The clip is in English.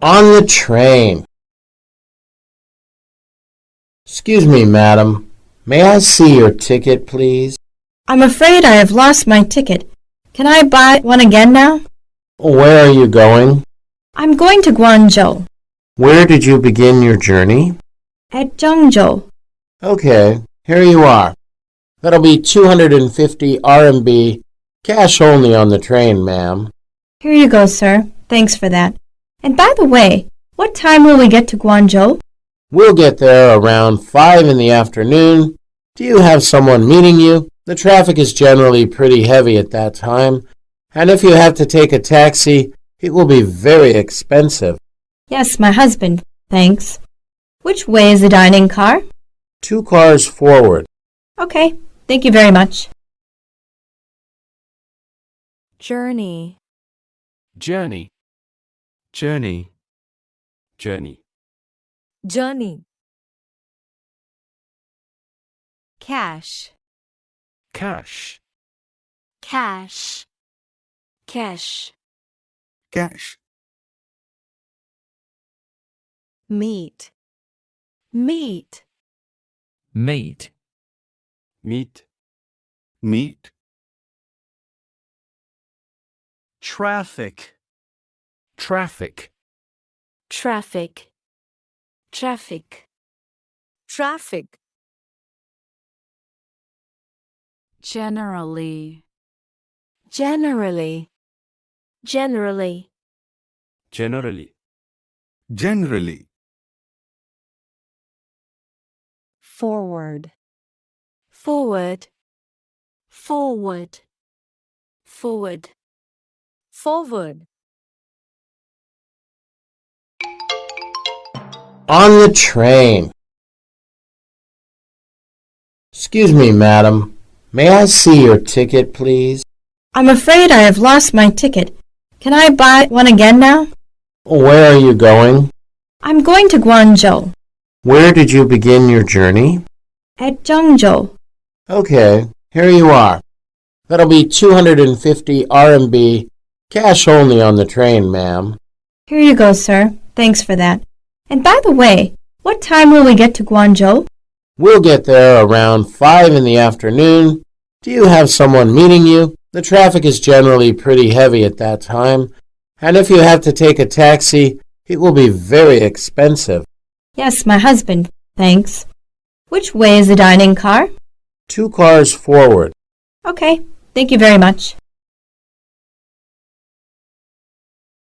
On the train. Excuse me, madam. May I see your ticket, please? I'm afraid I have lost my ticket. Can I buy one again now? Where are you going? I'm going to Guangzhou. Where did you begin your journey? At Zhengzhou. Okay, here you are. That'll be 250 RMB, cash only on the train, ma'am. Here you go, sir. Thanks for that. And by the way, what time will we get to Guangzhou? We'll get there around 5 in the afternoon. Do you have someone meeting you? The traffic is generally pretty heavy at that time, and if you have to take a taxi, it will be very expensive. Yes, my husband. Thanks. Which way is the dining car? 2 cars forward. Okay. Thank you very much. Journey. Journey. Journey. Journey. Journey. Cash. Cash. Cash. Cash. Cash. Meet. Meet. Meet. Meet. Meet. Traffic. Traffic. Traffic. Traffic. Traffic. Generally. Generally. Generally. Generally. Generally. Forward. Forward. Forward. Forward. Forward. On the train. Excuse me, madam. May I see your ticket, please? I'm afraid I have lost my ticket. Can I buy one again now? Where are you going? I'm going to Guangzhou. Where did you begin your journey? At Zhengzhou. Okay, here you are. That'll be 250 RMB, cash only on the train, ma'am. Here you go, sir. Thanks for that. And by the way, what time will we get to Guangzhou? We'll get there around 5 in the afternoon. Do you have someone meeting you? The traffic is generally pretty heavy at that time, and if you have to take a taxi, it will be very expensive. Yes, my husband. Thanks. Which way is the dining car? 2 cars forward. Okay. Thank you very much.